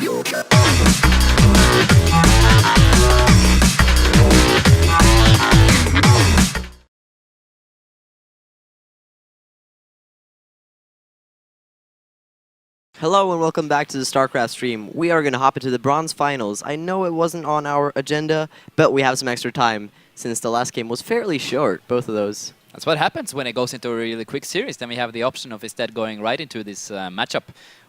Hello and welcome back to the StarCraft stream. We are going to hop into the bronze finals. I know it wasn't on our agenda, but we have some extra time since the last game was fairly short, both of those. That's what happens when it goes into a really quick series. Then we have the option of instead going right into this matchup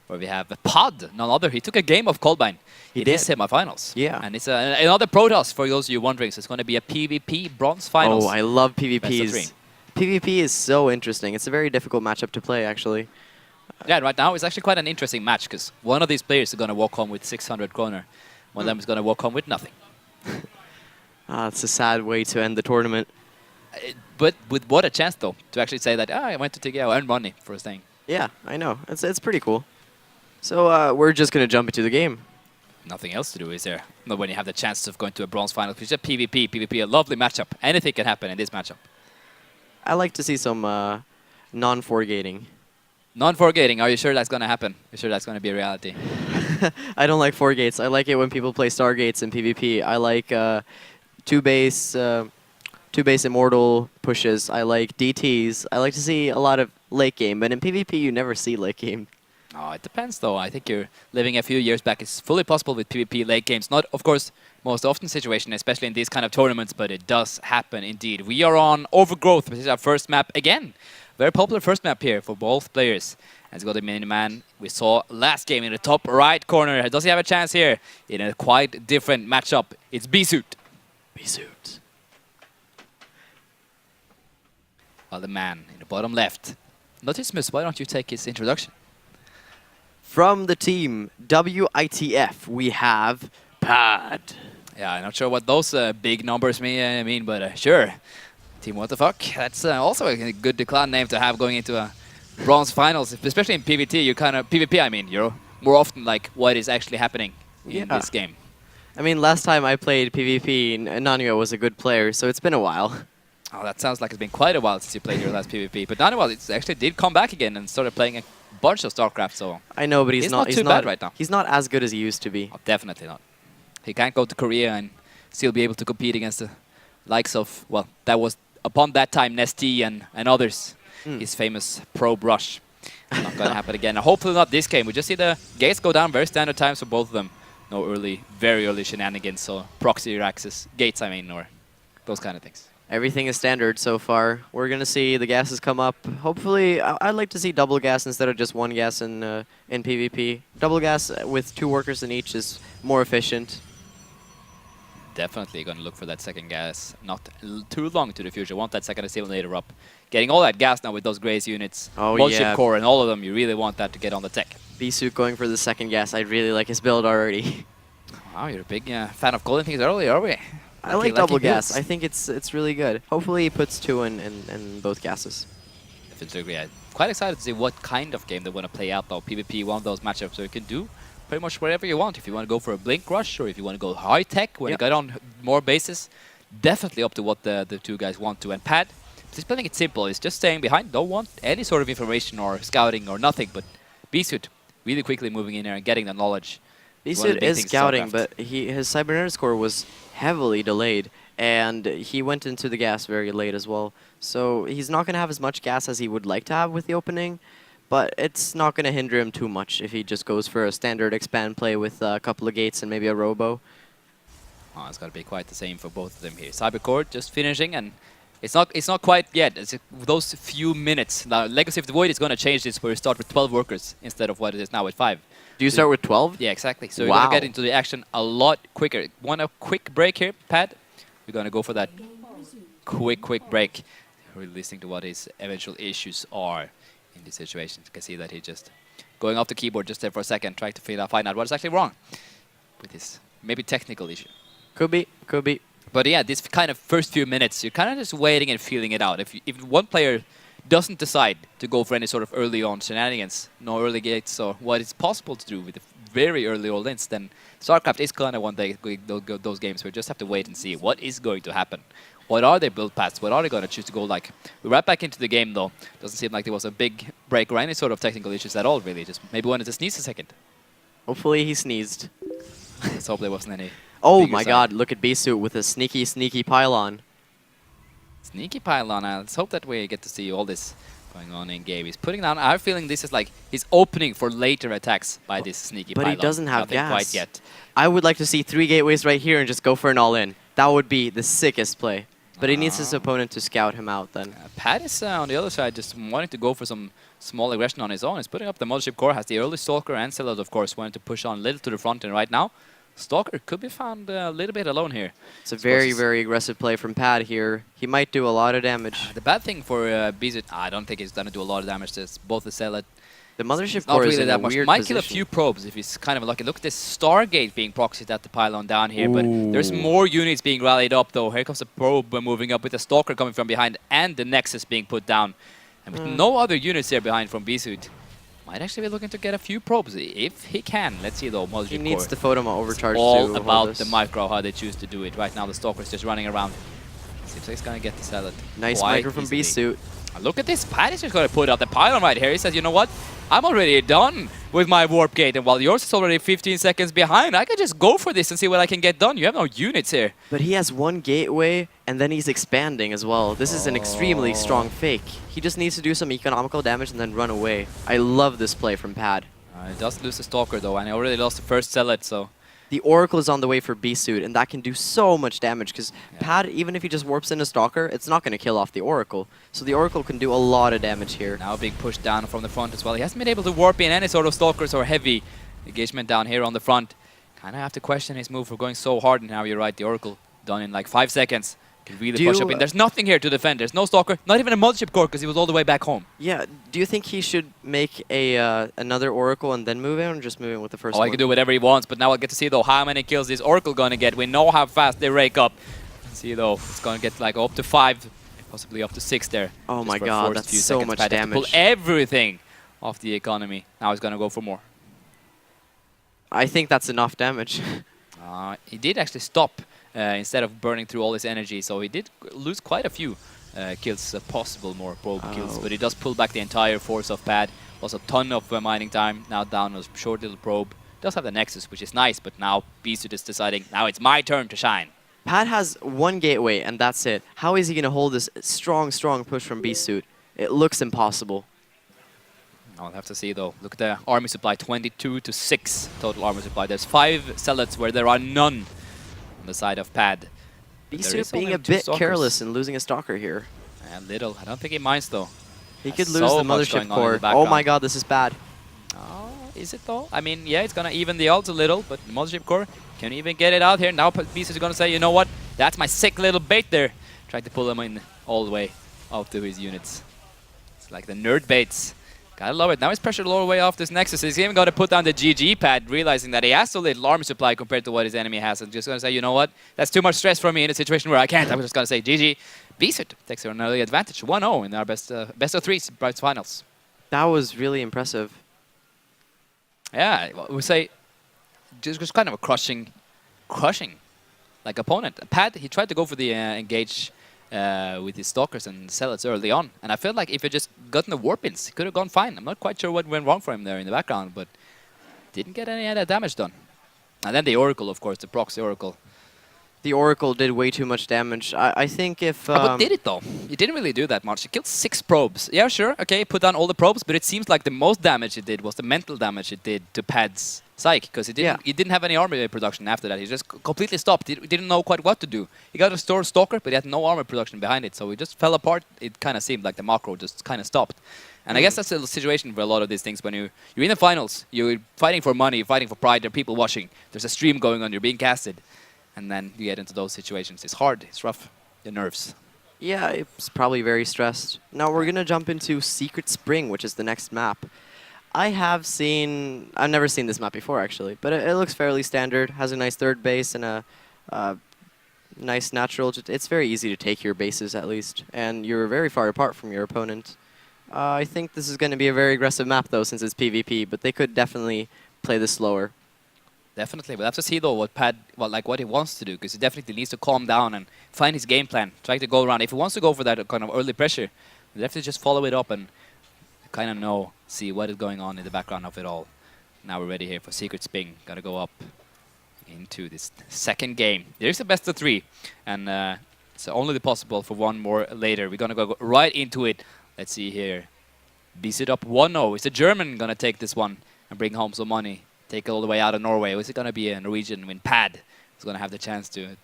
where we have Pod, none other. He took a game of Coldbine in his semifinals. Yeah. And it's another Protoss for those of you wondering. So it's going to be a PvP bronze finals. Oh, I love PvPs. PvP is so interesting. It's a very difficult matchup to play, actually. Yeah, right now it's actually quite an interesting match because one of these players is going to walk home with 600 kroner. One of them is going to walk home with nothing. It's a sad way to end the tournament. But with what a chance, though, to actually say that, I went to TG, I earned money for staying. Yeah, I know. It's pretty cool. So we're just going to jump into the game. Nothing else to do, is there? Not when you have the chance of going to a bronze final. It's just PvP. PvP, a lovely matchup. Anything can happen in this matchup. I like to see some non-4-gating. Non-4-gating, are you sure that's going to happen? Are you sure that's going to be a reality? I don't like 4-gates. I like it when people play Stargates in PvP. I like two-base Immortal pushes. I like DTs. I like to see a lot of late game, but in PvP you never see late game. Oh, it depends, though. I think you're living a few years back. It's fully possible with PvP late games. Not, of course, most often situation, especially in these kind of tournaments, but it does happen indeed. We are on Overgrowth, which is our first map again. Very popular first map here for both players. Has got a mini-man we saw last game in the top right corner. Does he have a chance here in a quite different matchup? It's Beesuit. Beesuit. Well, the man in the bottom left. Noticimus, why don't you take his introduction? From the team WITF, we have Pad. Yeah, I'm not sure what those big numbers mean, but sure. Team what the fuck? That's also a good declan name to have going into a bronze finals, especially in PvT. You kind of PvP. I mean, you're more often like what is actually happening in this game. I mean, last time I played PvP, Nanyo was a good player, so it's been a while. Oh, that sounds like it's been quite a while since you played your last PvP. But Nanyo, it actually did come back again and started playing a bunch of StarCraft. So I know, but he's not too bad right now. He's not as good as he used to be. Oh, definitely not. He can't go to Korea and still be able to compete against the likes of, well, that was upon that time Nesty and others. His famous Pro Brush. Not going to happen again. Hopefully not this game. We just see the gates go down. Very standard times for both of them. No very early shenanigans. So proxy access gates, I mean, or those kind of things. Everything is standard so far. We're going to see the gases come up. Hopefully, I'd like to see double gas instead of just one gas in PvP. Double gas with 2 workers in each is more efficient. Definitely going to look for that second gas. Not too long to the future. Want that second assimilator up. Getting all that gas now with those Grace units. Ship core and all of them. You really want that to get on the tech. Beesuit going for the second gas. I really like his build already. Wow, you're a big fan of golden things early, are we? I like double gas. I think it's really good. Hopefully he puts 2 in both gases. Definitely agree. I'm quite excited to see what kind of game they want to play out though. PvP, one of those matchups so you can do pretty much whatever you want. If you want to go for a blink rush or if you want to go high tech when you get on more bases, definitely up to what the two guys want to. And Pad, he's playing it simple. He's just staying behind. Don't want any sort of information or scouting or nothing. But Beesuit really quickly moving in there and getting the knowledge. Beesuit is scouting, but his cybernetic score was heavily delayed, and he went into the gas very late as well. So he's not going to have as much gas as he would like to have with the opening, but it's not going to hinder him too much if he just goes for a standard expand play with a couple of gates and maybe a robo. Oh, it's got to be quite the same for both of them here. Cybercore just finishing, and it's not quite yet. It's those few minutes. Now, Legacy of the Void is going to change this where you start with 12 workers instead of what it is now with 5. Do you start with 12? Yeah, exactly. So you're going to get into the action a lot quicker. Want a quick break here, Pat? We're going to go for that quick break. Really listening to what his eventual issues are in this situation. You can see that he's just going off the keyboard just there for a second, trying to find out what's actually wrong with his maybe technical issue. Could be. But yeah, this kind of first few minutes, you're kind of just waiting and feeling it out. If one player doesn't decide to go for any sort of early on shenanigans, no early gates, or what is possible to do with the very early all-ins, then StarCraft is kind of one of those games where you just have to wait and see what is going to happen. What are their build paths? What are they going to choose to go like? We're right back into the game, though. Doesn't seem like there was a big break or any sort of technical issues at all, really. Just maybe wanted to sneeze a second. Hopefully he sneezed. Let's hope there wasn't any. Oh bigger my sign. god, look at Beesuit with a sneaky, sneaky pylon. Sneaky pylon. Let's hope that we get to see all this going on in game. He's putting down. I have a feeling this is like his opening for later attacks by this sneaky But pylon. he doesn't have Nothing gas. quite yet. I would like to see 3 gateways right here and just go for an all-in. That would be the sickest play. But he needs his opponent to scout him out then. Pat is on the other side just wanting to go for some small aggression on his own. He's putting up the Mothership Core, has the early Stalker and Zealot, of course, wanting to push on a little to the front. And right now, Stalker could be found a little bit alone here. It's a very, very aggressive play from Pat here. He might do a lot of damage. The bad thing for Beesuit, I don't think he's going to do a lot of damage. There's both the Zealot. The Mothership Not Core is really in that a much. weird Might position. kill a few probes if he's kind of lucky. Look at this Stargate being proxied at the pylon down here, but there's Ooh. more units being rallied up though. Here comes the probe moving up with the Stalker coming from behind and the Nexus being put down. And with no other units there behind from Beesuit, might actually be looking to get a few probes if he can. Let's see though, Mothership He Core. needs the photo overcharge All to about hold the this. micro, how they choose to do it. Right now the Stalker's just running around. Seems like he's going to get the Zealot Nice quite micro from easily. Beesuit. Look at this, Pat is just going to put up the pylon right here. He says, you know what, I'm already done with my warp gate, and while yours is already 15 seconds behind, I can just go for this and see what I can get done. You have no units here. But he has 1 gateway, and then he's expanding as well. This is an extremely strong fake. He just needs to do some economical damage and then run away. I love this play from Pad. He does lose the Stalker though, and he already lost the first Zealot, so... The Oracle is on the way for Beesuit, and that can do so much damage, because Pad, even if he just warps in a Stalker, it's not going to kill off the Oracle. So the Oracle can do a lot of damage here. Now being pushed down from the front as well. He hasn't been able to warp in any sort of Stalkers or heavy engagement down here on the front. Kind of have to question his move for going so hard, and now you're right, the Oracle done in like 5 seconds. Can really push up in. There's nothing here to defend. There's no Stalker, not even a Mothership Core, because he was all the way back home. Yeah, do you think he should make a another Oracle and then move in, or just move in with the first Oh, one? he can do whatever he wants, but now we'll get to see, though, how many kills this Oracle gonna get. We know how fast they rake up. See, though, it's gonna get like up to 5, possibly up to 6 there. Oh just my for a god, first that's few so seconds. much Pat has to damage. pull everything off the economy. Now he's gonna go for more. I think that's enough damage. He did actually stop instead of burning through all his energy, so he did lose quite a few kills, possible more probe kills, but he does pull back the entire force of Pad. Lost a ton of mining time, now down a short little probe. Does have the Nexus, which is nice, but now Beesuit is deciding, now it's my turn to shine. Pad has 1 gateway, and that's it. How is he going to hold this strong, strong push from Beesuit? It looks impossible. I'll have to see though. Look at the army supply, 22 to 6 total armor supply. There's 5 Zealots where there are none on the side of Pad. Beesuit being a bit careless and losing a Stalker here. A little. I don't think he minds though. He could lose the Mothership Core. Oh my god, this is bad. Oh, is it though? I mean, yeah, it's gonna even the odds a little, but the Mothership Core can even get it out here. Now Beesuit is gonna say, you know what? That's my sick little bait there. Trying to pull him in all the way out to his units. It's like the nerd baits. Gotta love it. Now he's pressured all the way off this Nexus. He's even got to put down the GG pad, realizing that he has so little armor supply compared to what his enemy has. And just going to say, you know what? That's too much stress for me in a situation where I can't. I'm just going to say GG. Beesuit takes an early advantage. 1-0 in our best of 3 Brights finals. That was really impressive. Yeah, we say just kind of a crushing like opponent. Pad, he tried to go for the engage with his Stalkers and Zealots early on. And I felt like if he just gotten the warp-ins, he could have gone fine. I'm not quite sure what went wrong for him there in the background, but didn't get any other damage done. And then the Oracle, of course, the proxy Oracle. The Oracle did way too much damage. I think if... but did it, though? He didn't really do that much. He killed 6 probes. Yeah, sure, okay, put down all the probes, but it seems like the most damage it did was the mental damage it did to Pad's Psyche, because he didn't have any armor production after that. He just completely stopped. He didn't know quite what to do. He got a Stalker, but he had no armor production behind it, so he just fell apart. It kind of seemed like the macro just kind of stopped. And I guess that's the situation for a lot of these things. When you're in the finals, you're fighting for money, you're fighting for pride, there are people watching, there's a stream going on, you're being casted. And then you get into those situations. It's hard, it's rough, the nerves. Yeah, it's probably very stressed. Now we're going to jump into Secret Spring, which is the next map. I've never seen this map before actually, but it looks fairly standard, has a nice third base and a nice natural. It's very easy to take your bases at least, and you're very far apart from your opponent. I think this is going to be a very aggressive map though, since it's PvP, but they could definitely play this slower. Definitely, we'll have to see though what he wants to do, because he definitely needs to calm down and find his game plan, try to go around. If he wants to go for that kind of early pressure, he'll have to just follow it up and kind of see what is going on in the background of it all. Now we're ready here for Secret Spring. Gotta go up into this second game. There's a best of 3, and it's only possible for one more later. We're gonna go right into it. Let's see here. Beesuit up 1-0. Is the German gonna take this one and bring home some money? Take it all the way out of Norway? Or is it gonna be a Norwegian when Pad is gonna have the chance to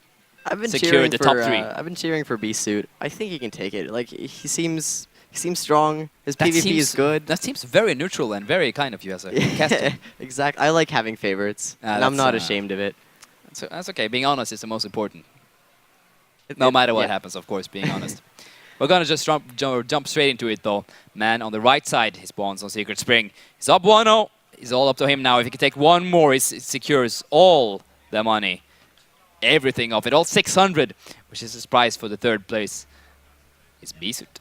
secure the top 3? I've been cheering for Beesuit. I think he can take it. Like he seems strong. His PvP is good. That seems very neutral and very kind of you as a caster. Exactly. I like having favorites, and I'm not ashamed of it. That's okay. Being honest is the most important. No matter what happens, of course, being honest. We're going to just jump straight into it, though. Man on the right side, he spawns on Secret Spring. He's up 1-0. It's all up to him now. If he can take one more, he secures all the money. Everything of it, all 600, which is his prize for the 3rd place. It's Beesuit.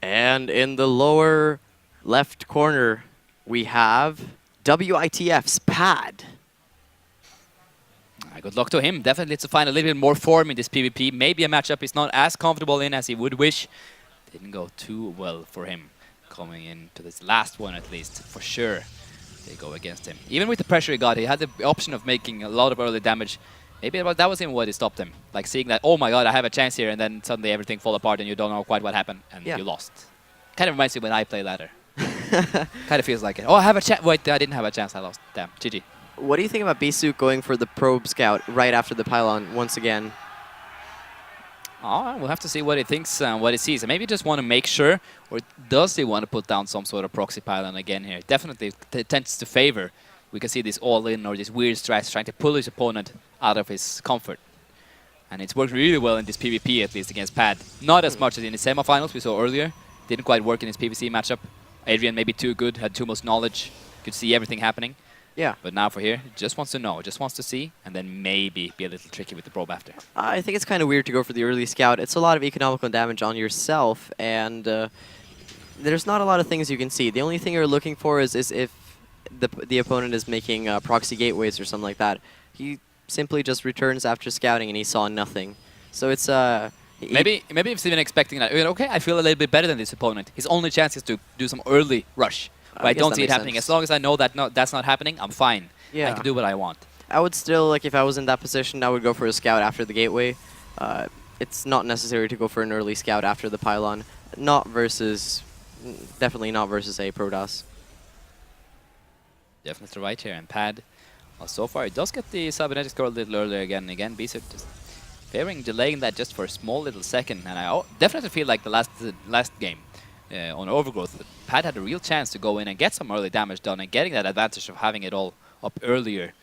And in the lower left corner, we have WITF's Pad. Good luck to him. Definitely to find a little bit more form in this PvP. Maybe a matchup he's not as comfortable in as he would wish. Didn't go too well for him coming into this last one, at least. For sure, they go against him. Even with the pressure he got, he had the option of making a lot of early damage. Maybe that was him what stopped him. Like seeing that, oh my god, I have a chance here, and then suddenly everything fall apart and you don't know quite what happened, and you lost. Kind of reminds me when I play ladder. Kind of feels like it. Oh, I have a chance. Wait, I didn't have a chance. I lost. Damn. GG. What do you think about Beesuit going for the probe scout right after the pylon once again? Oh, we'll have to see what he thinks and what he sees. And maybe just want to make sure, or does he want to put down some sort of proxy pylon again here? Definitely tends to favor. We can see this all-in or this weird strats trying to pull his opponent out of his comfort. And it's worked really well in this PvP, at least against Pad. Not as much as in the semifinals we saw earlier. Didn't quite work in his PvC matchup. Adrian maybe too good, had too much knowledge, could see everything happening. Yeah. But now for here, just wants to know, just wants to see, and then maybe be a little tricky with the probe after. I think it's kind of weird to go for the early scout. It's a lot of economical damage on yourself, and there's not a lot of things you can see. The only thing you're looking for is if the opponent is making proxy gateways or something like that. He simply just returns after scouting, and he saw nothing. So it's maybe he's even expecting that. Okay, I feel a little bit better than this opponent. His only chance is to do some early rush. But I don't see it happening. As long as I know that that's not happening, I'm fine. Yeah. I can do what I want. I would still, like, if I was in that position, I would go for a scout after the gateway. It's not necessary to go for an early scout after the pylon. Definitely not versus a Protoss. Definitely right here. And Pad, well, so far, it does get the cybernetic score a little earlier again. Again, Beesuit just delaying that just for a small little second. And I definitely feel like the last game, on Overgrowth, Pad had a real chance to go in and get some early damage done and getting that advantage of having it all up earlier.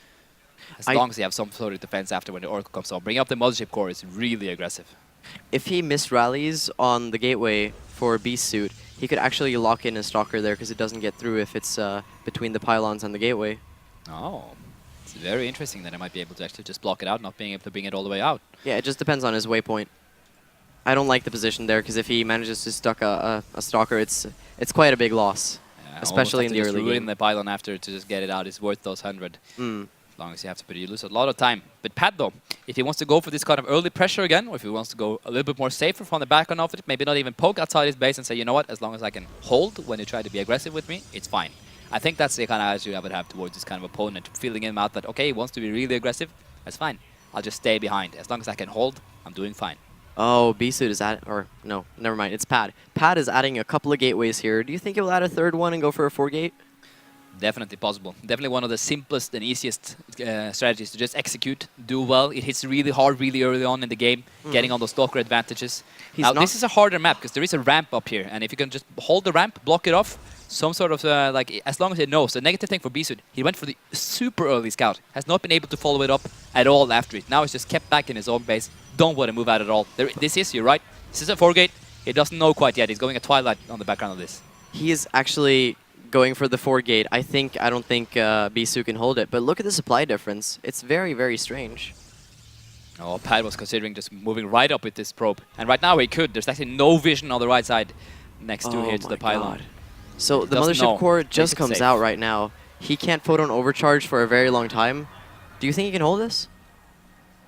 As long as you have some sort of defense after when the Oracle comes on. Bringing up the Mothership Core is really aggressive. If he misrallies on the gateway for Beesuit, he could actually lock in a Stalker there because it doesn't get through if it's between the pylons and the gateway. Oh, it's very interesting that I might be able to actually just block it out, not being able to bring it all the way out. Yeah, it just depends on his waypoint. I don't like the position there because if he manages to stuck a Stalker, it's quite a big loss, especially in the early game. The pylon after to just get it out is worth those 100. As long as you have to, but you lose a lot of time. But Pad, though, if he wants to go for this kind of early pressure again, or if he wants to go a little bit more safer from the back end of it, maybe not even poke outside his base and say, you know what, as long as I can hold when you try to be aggressive with me, it's fine. I think that's the kind of attitude I would have towards this kind of opponent, feeling him out that, okay, he wants to be really aggressive, that's fine. I'll just stay behind. As long as I can hold, I'm doing fine. Oh, Beesuit is or no, never mind, it's Pad. Pad is adding a couple of gateways here. Do you think he'll add a third one and go for a 4-gate? Definitely possible. Definitely one of the simplest and easiest strategies to just execute, do well. It hits really hard, really early on in the game, getting on those Stalker advantages. Now, this is a harder map because there is a ramp up here, and if you can just hold the ramp, block it off, some sort of, like, as long as it knows. The negative thing for Beesuit, he went for the super early scout, has not been able to follow it up at all after it. Now he's just kept back in his own base, don't want to move out at all. This is, you're right, this is a 4-gate. He doesn't know quite yet. He's going a Twilight on the background of this. He is actually going for the 4-gate. I don't think Beesuit can hold it, but look at the supply difference. It's very, very strange. Oh, Pad was considering just moving right up with this probe. And right now he could. There's actually no vision on the right side next to here to the pylon. So the Mothership Core just comes out right now. He can't photon overcharge for a very long time. Do you think he can hold this?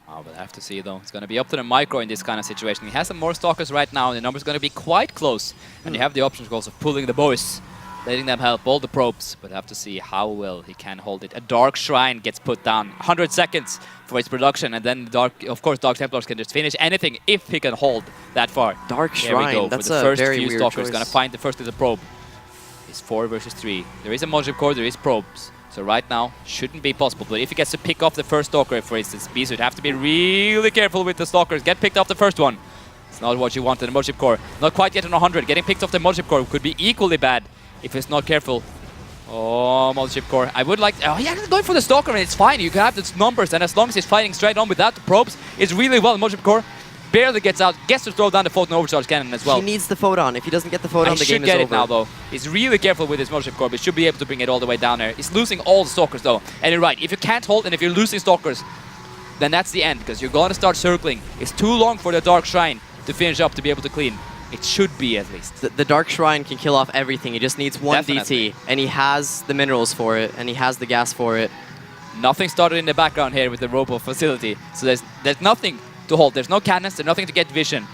Oh, but I have to see, though. It's going to be up to the Micro in this kind of situation. He has some more Stalkers right now, and the number's going to be quite close. And you have the option, of course, of pulling the boys letting them help all the probes, but have to see how well he can hold it. A Dark Shrine gets put down. 100 seconds for its production, and then of course Dark Templars can just finish anything if he can hold that far. Dark There we Shrine, go. that's for the a first very few weird stalkers, choice. gonna find the first little probe. It's 4 versus 3. There is a Mod Core, there is probes. So right now, shouldn't be possible. But if he gets to pick off the first stalker, for instance, Beesuit have to be really careful with the stalkers. Get picked off the first one. It's not what you want in the Mod Core. Not quite yet on 100. Getting picked off the Mod Core could be equally bad if it's not careful. Oh, Mod Core. I would like... Oh, yeah, going for the stalker, and it's fine. You can have the numbers, and as long as he's fighting straight on without the probes, it's really well. Mod Core barely gets out, gets to throw down the Photon Overcharge Cannon as well. He needs the photon. If he doesn't get the photon, the game is over. He should get it now, though. He's really careful with his Mod Core, but should be able to bring it all the way down there. He's losing all the stalkers, though. And you're right, if you can't hold and if you're losing stalkers, then that's the end, because you're going to start circling. It's too long for the Dark Shrine to finish up to be able to clean. It should be, at least. The Dark Shrine can kill off everything. He just needs one Definitely. DT, and he has the minerals for it, and he has the gas for it. Nothing started in the background here with the Robo facility, so there's nothing to hold. There's no cannons, there's nothing to get vision.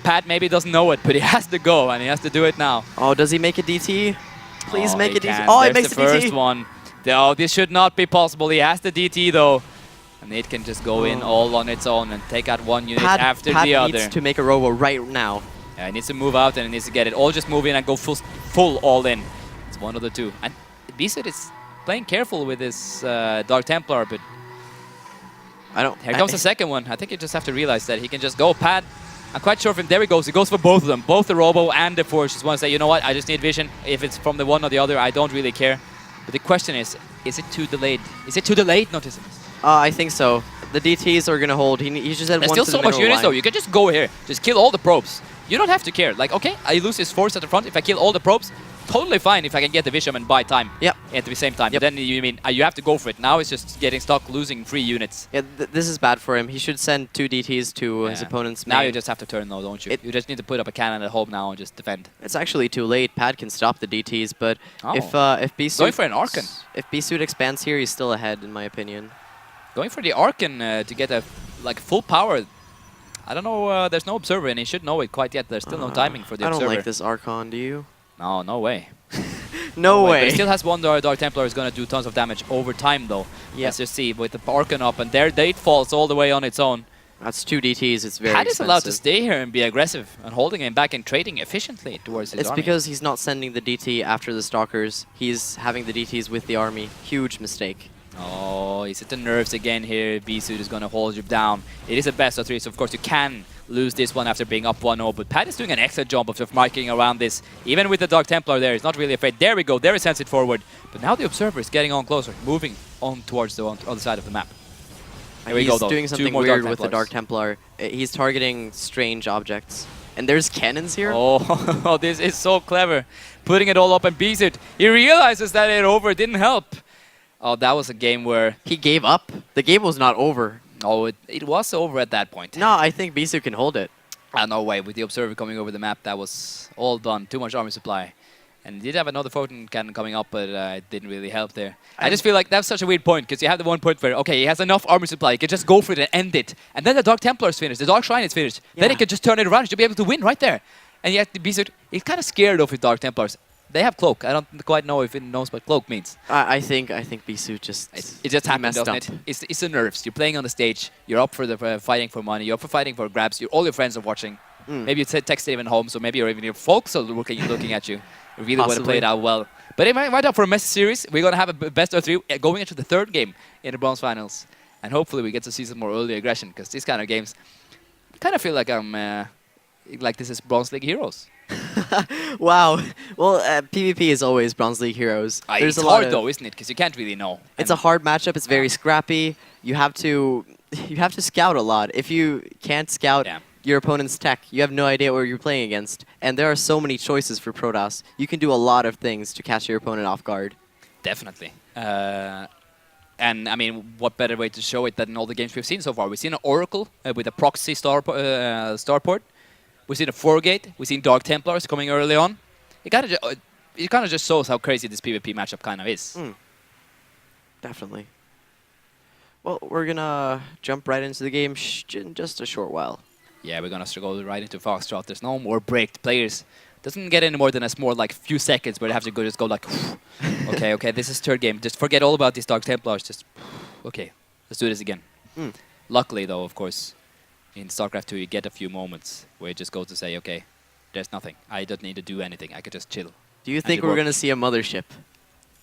Pat maybe doesn't know it, but he has to go, and he has to do it now. Oh, does he make a DT? Please make a DT. Can. Oh, he There's makes the a DT. first one. Oh, this should not be possible. He has the DT, though. And it can just go in all on its own and take out one unit after Pat the other. needs to make a robo right now. Yeah, he needs to move out and he needs to get it. All just move in and go full all in. It's one of the two. And Beesuit is playing careful with his Dark Templar, but here comes the second one. I think you just have to realize that he can just go. Pat, I'm quite sure if there he goes. He goes for both of them, both the Robo and the Force. Just want to say, you know what? I just need vision. If it's from the one or the other, I don't really care. But the question is it too delayed? Is it too delayed, Noticimus? I think so. The DTs are going to hold. He just said There's one still to so the much mineral units, line. though. You can just go here. Just kill all the probes. You don't have to care. Like, okay, I lose his force at the front. If I kill all the probes, totally fine if I can get the Vision and buy time at the same time. Yep. But then you mean you have to go for it. Now it's just getting stuck losing 3 units. Yeah, this is bad for him. He should send 2 DTs to his opponent's main. Now you just have to turn, though, don't you? You just need to put up a cannon at home now and just defend. It's actually too late. Pad can stop the DTs, but if Beesuit... Going for an Archon. If Beesuit expands here, he's still ahead, in my opinion. Going for the Archon to get a full power. I don't know, there's no Observer, and he should know it quite yet. There's still no timing for the Observer. I don't like this Archon, do you? No, no way. No way. But he still has one Dark Templar who's going to do tons of damage over time, though. Yes, you see, with the Archon up, and there it falls all the way on its own. That's 2 DTs, it's very Pat is expensive. allowed to stay here and be aggressive and holding him back and trading efficiently towards his It's army. because he's not sending the DT after the Stalkers. He's having the DTs with the army. Huge mistake. Oh, he's at the nerves again here. Beesuit is going to hold you down. It is a best of 3, so of course you can lose this one after being up 1-0, but Pat is doing an excellent job of marking around this. Even with the Dark Templar there, he's not really afraid. There we go, there he sends it forward. But now the Observer is getting on closer, moving on towards the other side of the map. Here we go, though. He's doing something weird with the Dark Templar. He's targeting strange objects. And there's cannons here? Oh, this is so clever. Putting it all up and Beesuit. He realizes that it didn't help. Oh, that was a game where... He gave up? The game was not over. Oh, it was over at that point. No, I think Beesuit can hold it. No way. With the Observer coming over the map, that was all done. Too much army supply. And he did have another Photon Cannon coming up, but it didn't really help there. I just feel like that's such a weird point, because you have the one point where, okay, he has enough army supply, he can just go for it and end it. And then the Dark Templar is finished, the Dark Shrine is finished. Yeah. Then he can just turn it around, he should be able to win right there. And yet, Beesuit, he's kind of scared of his Dark Templars. They have Cloak. I don't quite know if it knows what Cloak means. I think Beesuit just... It just happened, doesn't it? It's the nerves. You're playing on the stage, you're up for the fighting for money, you're up for fighting for grabs, all your friends are watching. Maybe you texted even home, so maybe even your folks are looking at you. You really want to play it out well. But it might up for a messy series. We're going to have a best of 3 going into the 3rd game in the bronze finals. And hopefully we get to see some more early aggression, because these kind of games, I kind of feel like like this is Bronze League Heroes. Wow. Well, PvP is always Bronze League Heroes. It's hard though, isn't it? Because you can't really know. It's a hard matchup. It's very scrappy. You have to scout a lot. If you can't scout your opponent's tech, you have no idea what you're playing against. And there are so many choices for Protoss. You can do a lot of things to catch your opponent off guard. Definitely. And I mean, what better way to show it than in all the games we've seen so far? We've seen an Oracle with a proxy starport. We've seen a 4-gate. We've seen Dark Templars coming early on. It kind of just shows how crazy this PvP matchup kind of is. Definitely. Well, we're gonna jump right into the game in just a short while. Yeah, we're gonna go right into Foxtrot. There's no more break. The players Doesn't get any more than a small like few seconds where they have to just go like, okay, this is third game. Just forget all about these Dark Templars. Just okay, let's do this again. Luckily, though, of course, in StarCraft 2 you get a few moments where you just go to say, okay, there's nothing. I don't need to do anything. I could just chill. Do you think we're going to see a mothership?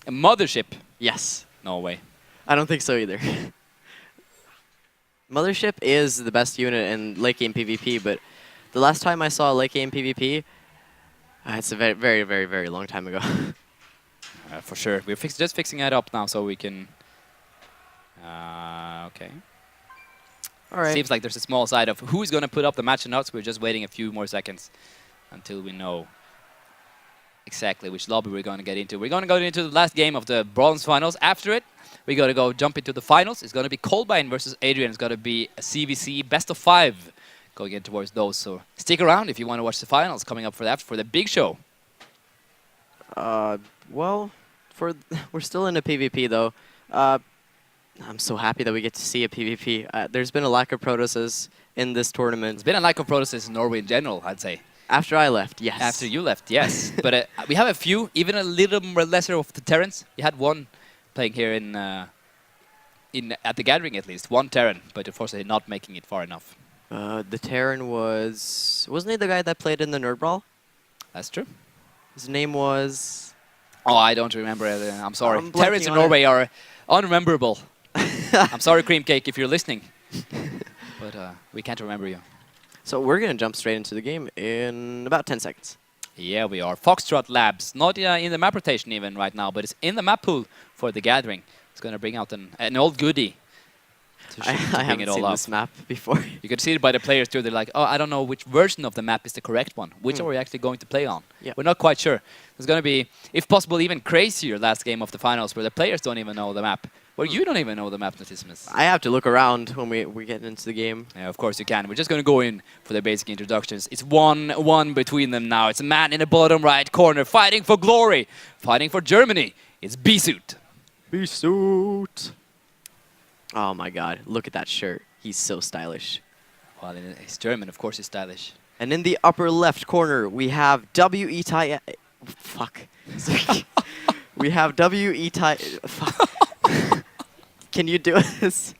A mothership? Yes. No way. I don't think so either. Mothership is the best unit in late game PvP, but the last time I saw a late game PvP, it's a very, very, very, very long time ago. For sure. We're just fixing it up now so we can... okay. All right. Seems like there's a small side of who's going to put up the match or not, so we're just waiting a few more seconds until we know exactly which lobby we're going to get into. We're going to go into the last game of the Bronze Finals. After it, we're going to go jump into the finals. It's going to be Colbine versus Adrian. It's going to be a CVC best of 5 going in towards those. So stick around if you want to watch the finals coming up for the big show. Well, we're still in a PvP though. I'm so happy that we get to see a PvP. There's been a lack of Protosses in this tournament. There's been a lack of Protosses in Norway in general, I'd say. After I left, yes. After you left, yes. But we have a few, even a little more lesser of the Terrans. We had one playing here at the gathering at least, one Terran, but unfortunately not making it far enough. The Terran wasn't he the guy that played in the Nerd Brawl? That's true. His name was... Oh, I don't remember. I'm sorry. I'm Terrans in Norway are unrememberable. I'm sorry, Cream Cake, if you're listening. But we can't remember you. So we're going to jump straight into the game in about 10 seconds. Yeah, we are. Foxtrot Labs. Not in the map rotation even right now, but it's in the map pool for the gathering. It's going to bring out an old goodie. I haven't seen this map before. You can see it by the players too. They're like, oh, I don't know which version of the map is the correct one. Which are we actually going to play on? Yeah. We're not quite sure. There's going to be, if possible, even crazier last game of the finals where the players don't even know the map. Where you don't even know the map, Noticimus. I have to look around when we get into the game. Yeah, of course you can. We're just going to go in for the basic introductions. It's 1-1 between them now. It's a man in the bottom right corner fighting for glory, fighting for Germany. It's Beesuit. Beesuit. Oh my god, look at that shirt. He's so stylish. Well, he's German, of course he's stylish. And in the upper left corner, we have W.E. Tai... Fuck. We have W.E. Tai... Fuck. Can you do this?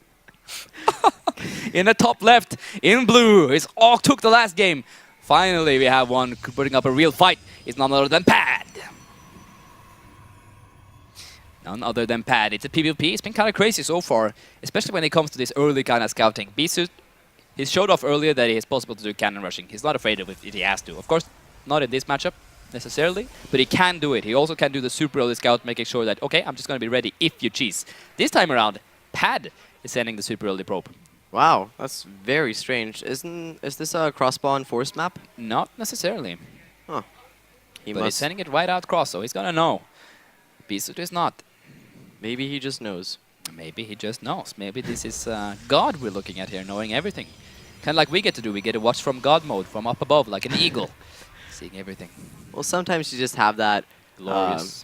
In the top left, in blue, it's all took the last game. Finally, we have one putting up a real fight. It's none other than Pad. None other than Pad. It's a PvP. It's been kind of crazy so far, especially when it comes to this early kind of scouting. Beesuit, he showed off earlier that it's possible to do cannon rushing. He's not afraid of it if he has to. Of course, not in this matchup necessarily, but he can do it. He also can do the super early scout, making sure that, okay, I'm just going to be ready if you cheese. This time around, Pad is sending the super early probe. Wow, that's very strange. Is this a cross-spawn forced map? Not necessarily. Huh. But he's sending it right out cross, so he's going to know. Beesuit is not. Maybe he just knows. Maybe he just knows. Maybe this is God we're looking at here, knowing everything. Kind of like we get to do. We get to watch from God mode, from up above, like an eagle, seeing everything. Well, sometimes you just have that... Glorious.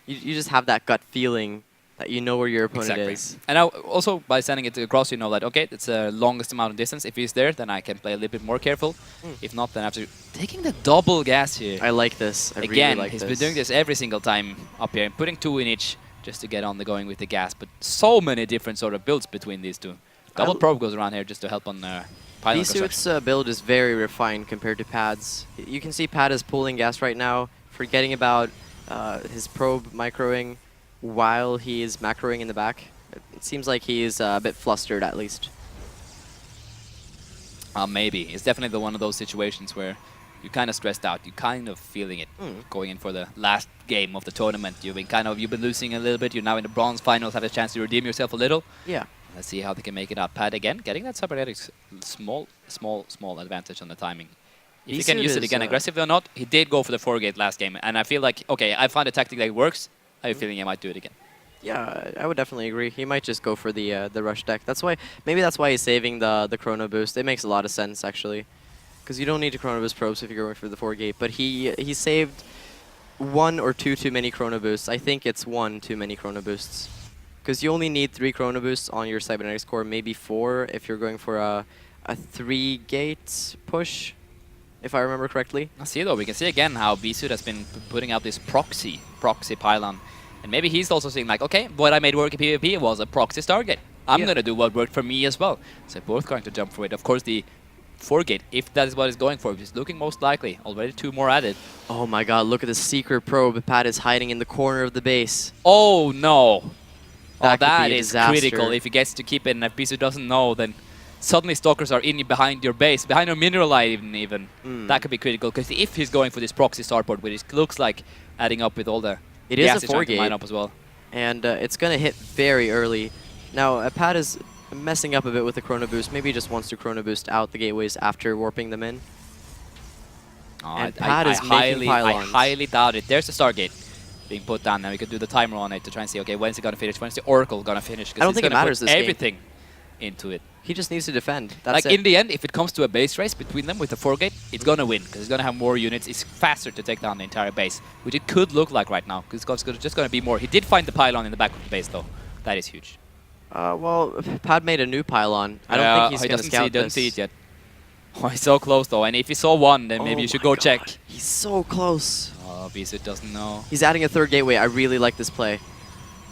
You just have that gut feeling that you know where your opponent is. And now, also, by sending it across, you know that, okay, it's the longest amount of distance. If he's there, then I can play a little bit more careful. If not, then I have to... Taking the double gas here. I like this. I Again, really like he's this. been doing this every single time up here, and putting 2 in each just to get on the going with the gas. But so many different sort of builds between these two. Double probe goes around here just to help on pylon construction. Beesuit's build is very refined compared to Pad's. You can see Pad is pulling gas right now, forgetting about his probe microing while he is macroing in the back. It seems like he is a bit flustered, at least. Maybe. It's definitely one of those situations where you're kind of stressed out. You're kind of feeling it going in for the last game of the tournament. You've been losing a little bit. You're now in the bronze finals, have a chance to redeem yourself a little. Yeah. Let's see how they can make it out. Pad again, getting that cybernetics small advantage on the timing. If he can use it again aggressively or not, he did go for the 4-gate last game. And I feel like, okay, I find a tactic that works. I have a feeling I might do it again. Yeah, I would definitely agree. He might just go for the rush deck. Maybe that's why he's saving the chrono boost. It makes a lot of sense, actually. Because you don't need to chrono boost probes if you're going for the 4-gate. But he saved 1 or 2 too many chrono boosts. I think it's 1 too many chrono boosts. Because you only need 3 chrono boosts on your cybernetics core, maybe 4 if you're going for a 3-gate push. if I remember correctly. I see though, we can see again how Beesuit has been putting out this proxy pylon. And maybe he's also saying like, okay, what I made work in PvP was a proxy Stargate. I'm going to do what worked for me as well. So both going to jump for it. Of course, the 4-gate, if that is what he's going for, which is looking most likely. Already 2 more added. Oh my god, look at the secret probe. Pat is hiding in the corner of the base. Oh no. That is disaster. critical. If he gets to keep it and if Beesuit doesn't know, then suddenly stalkers are in behind your base, behind your mineral line even. That could be critical, because if he's going for this proxy starport, which looks like adding up with all the it is a gas 4-gate line up as well. And it's going to hit very early. Now, Pat is messing up a bit with the Chrono Boost. Maybe he just wants to Chrono Boost out the gateways after warping them in. And Pat is making pylons. I highly doubt it. There's the Stargate being put down. Now we could do the timer on it to try and see, okay, when's it going to finish? When's the Oracle going to finish? I don't think it matters this everything into it. He just needs to defend. That's like it. In the end, if it comes to a base race between them with the 4-gate, it's going to win, because it's going to have more units. It's faster to take down the entire base, which it could look like right now, because it's just going to be more. He did find the pylon in the back of the base, though. That is huge. Well, Pat made a new pylon. I don't think he's going to scout this. Doesn't see it yet. Oh, he's so close, though. And if he saw one, then maybe you should go check. He's so close. Oh, Beesuit doesn't know. He's adding a 3rd gateway. I really like this play.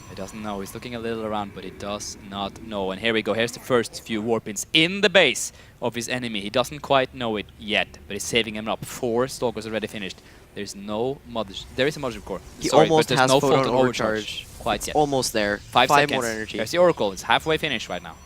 He doesn't know. He's looking a little around, but he does not know. And here we go. Here's the first few warpins in the base of his enemy. He doesn't quite know it yet, but he's saving him up. 4 stalkers already finished. There's no mothership. There is a mothership core. He Sorry, almost but there's has no photon photon overcharge. Quite it's yet. Almost there. 5 seconds. more energy. There's the Oracle. It's halfway finished right now.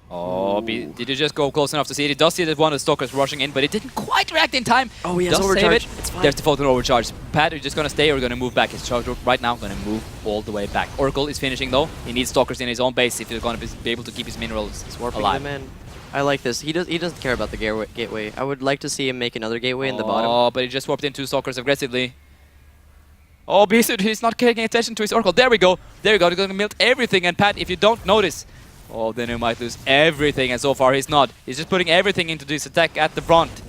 Oh, did you just go close enough to see it? He does see that one of the stalkers rushing in, but it didn't quite react in time. Oh, he has does overcharge. Save it. It's fine. There's the photon overcharge. Pat, are you just going to stay or going to move back? His charge right now going to move all the way back. Oracle is finishing though. He needs stalkers in his own base if he's going to be able to keep his minerals alive. Them in. I like this. He doesn't care about the gateway. I would like to see him make another gateway in the bottom. Oh, but he just warped in 2 stalkers aggressively. Oh, Beesuit, he's not paying attention to his Oracle. There we go. There we go. He's going to melt everything. And Pat, if you don't notice, oh, then he might lose everything. And so far, he's not. He's just putting everything into this attack at the front.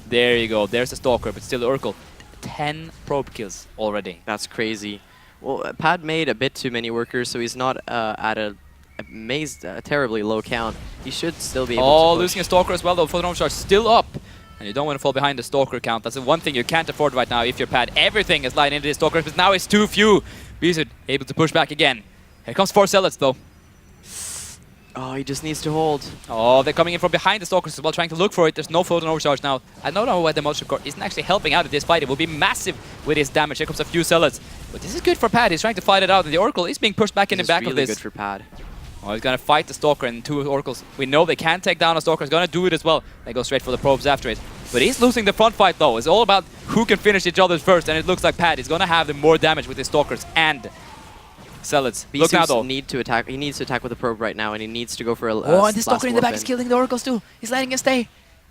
There you go. There's the Stalker, but still the Oracle. 10 probe kills already. That's crazy. Well, Pat made a bit too many workers, so he's not at a terribly low count. He should still be able to push. Losing a Stalker as well, though. Photon Overcharge still up. And you don't want to fall behind the Stalker count. That's the one thing you can't afford right now if you're Pat. Everything is lying into the Stalker, but now it's too few. Beesuit able to push back again. Here comes 4 Zealots, though. Oh, he just needs to hold. Oh, they're coming in from behind the Stalkers as well, trying to look for it. There's no Photon Overcharge now. I don't know why the Motion Core isn't actually helping out in this fight. It will be massive with his damage. Here comes a few Zealots. But this is good for Pat. He's trying to fight it out, and the Oracle is being pushed back in the back of this. This is really good for Pat. Oh, he's going to fight the Stalker and 2 Oracles. We know they can take down a Stalker. He's going to do it as well. They go straight for the probes after it. But he's losing the front fight, though. It's all about who can finish each other first, and it looks like Pat is going to have the more damage with his Stalkers and Zealots. Look now, though. Need to attack. He needs to attack with the probe right now, and he needs to go for a oh, and the Stalker in the back is killing the Oracles, too. He's letting it stay.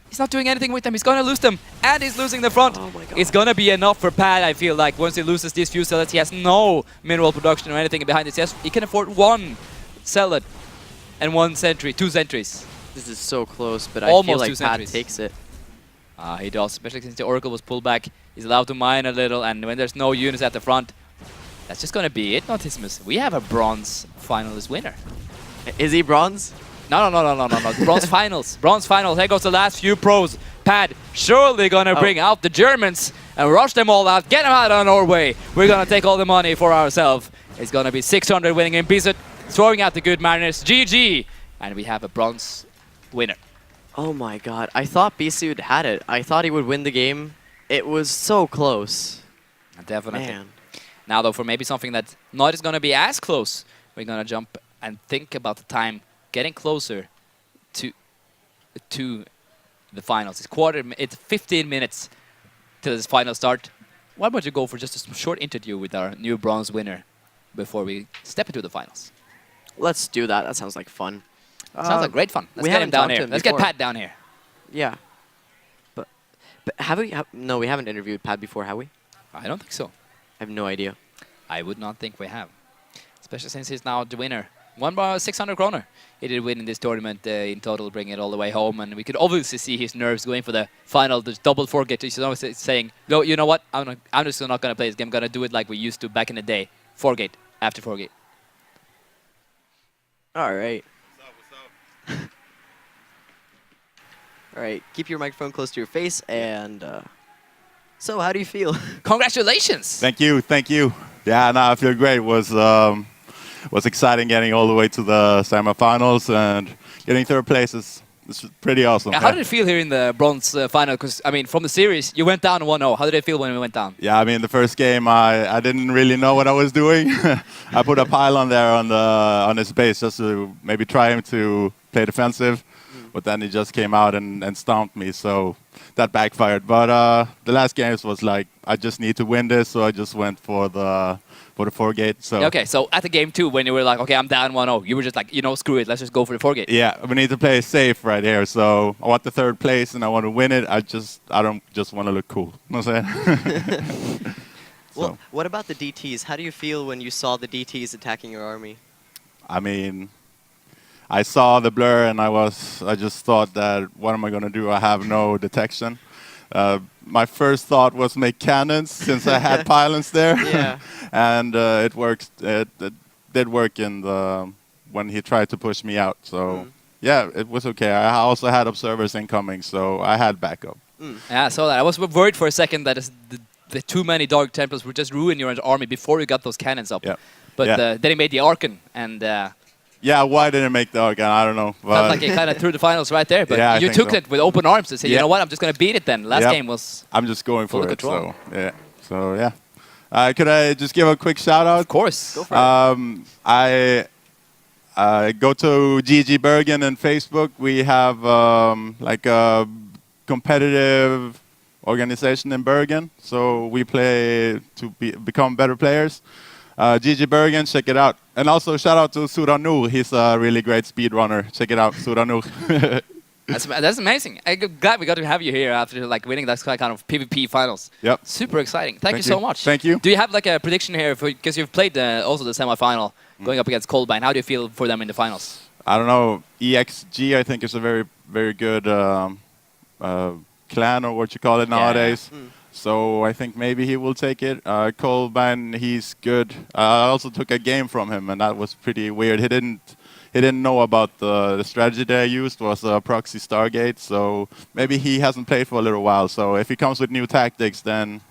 He's not doing anything with them. He's going to lose them, and he's losing the front. Oh my God. It's going to be enough for Pat, I feel like. Once he loses these few Zealots, he has no mineral production or anything behind this. He can afford 1 Zealot and 1 sentry, 2 sentries. This is so close, but Almost I feel like 2 Pat sentries. takes it. He does, especially since the Oracle was pulled back. He's allowed to mine a little, and when there's no units at the front, that's just going to be it, Noticimus. We have a bronze finalist winner. Is he bronze? No. Bronze finals. Bronze finals. Here goes the last few pros. Pat surely going to bring out the Germans and rush them all out. Get them out of Norway. We're going to take all the money for ourselves. It's going to be 600 winning in Beesuit, throwing out the good Mariners. GG. And we have a bronze winner. Oh my god. I thought Beesuit had it. I thought he would win the game. It was so close. Definitely. Man. Now, though, for maybe something that not is going to be as close, we're going to jump and think about the time getting closer to the finals. It's 15 minutes till this final start. Why don't you go for just a short interview with our new bronze winner before we step into the finals? Let's do that. That sounds like fun. Sounds like great fun. Let's we get him haven't down talked to here. him Let's get before. Pat down here. Yeah. But have we? No, we haven't interviewed Pat before, have we? I don't think so. I have no idea. I would not think we have. Especially since he's now the winner. 600 kroner. He did win in this tournament in total, bringing it all the way home. And we could obviously see his nerves going for the final, the double 4-gate. He's always saying, no, you know what? I'm just not going to play this game. I'm going to do it like we used to back in the day. 4-gate after 4-gate. All right. What's up? All right, keep your microphone close to your face. And so, how do you feel? Congratulations! Thank you, thank you. Yeah, no, I feel great. Was exciting getting all the way to the semifinals and getting third place is pretty awesome. How did it feel here in the bronze final? Because I mean, from the series, you went down 1-0. How did it feel when we went down? Yeah, I mean, the first game, I didn't really know what I was doing. I put a pylon there on his base just to maybe try him to play defensive, but then he just came out and stomped me, so that backfired. But the last games was like, I just need to win this, so I just went for the 4-gate. So okay, so at the game 2, when you were like, okay, I'm down 1-0, you were just like, you know, screw it, let's just go for the 4-gate. yeah, we need to play safe right here. So I want the third place and I want to win it. I don't just want to look cool. You know what I'm saying? Well, what about the DTs? How do you feel when you saw the DTs attacking your army? I mean, I saw the blur and I just thought that, what am I going to do? I have no detection. My first thought was make cannons since I had pylons there. Yeah. And it worked. It did work in when he tried to push me out. So yeah, it was okay. I also had observers incoming, so I had backup. Yeah, I saw that. I was worried for a second that the too many Dark Templars would just ruin your army before you got those cannons up. Yeah. But Yeah. then he made the Archon, and Yeah, why didn't it make the Uggen? I don't know. felt like he kind of threw the finals right there. But Yeah, I you think took so. it with open arms to say, you Yeah. know what, I'm just going to beat it then. Last Yep. game was... I'm just going Full for it. control. So yeah. So yeah. Could I just give a quick shout out? Of course. Go for it. I go to GG Bergen and Facebook. We have like a competitive organization in Bergen, so we play to become better players. GG Bergen, check it out. And also shout out to Suranur. He's a really great speedrunner. Check it out, Suranur. That's amazing. I'm glad we got to have you here after like winning that kind of PvP finals. Yep. Super exciting. Thank you so much. Thank you. Do you have like a prediction here? Because you've played also the semi-final going up against Coldbine. How do you feel for them in the finals? I don't know. EXG, I think, is a very, very good clan, or what you call it nowadays. So I think maybe he will take it. Coldbine, he's good. I also took a game from him, and that was pretty weird. He didn't know about the strategy that I used was a proxy Stargate. So maybe he hasn't played for a little while. So if he comes with new tactics, then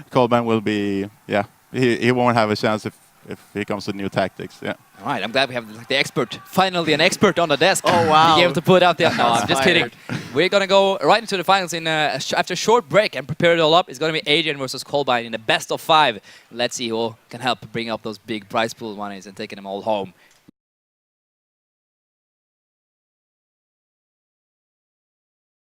Coldbine will be, yeah, he won't have a chance if he comes with new tactics. Yeah. All right, I'm glad we have like, the expert, finally an expert on the desk. Oh, wow. Be able to put out the... No, I'm just Fired. kidding. We're going to go right into the finals in after a short break and prepare it all up. It's going to be Adrian versus Coldbine in the best of 5. Let's see who can help bring up those big prize pool monies and taking them all home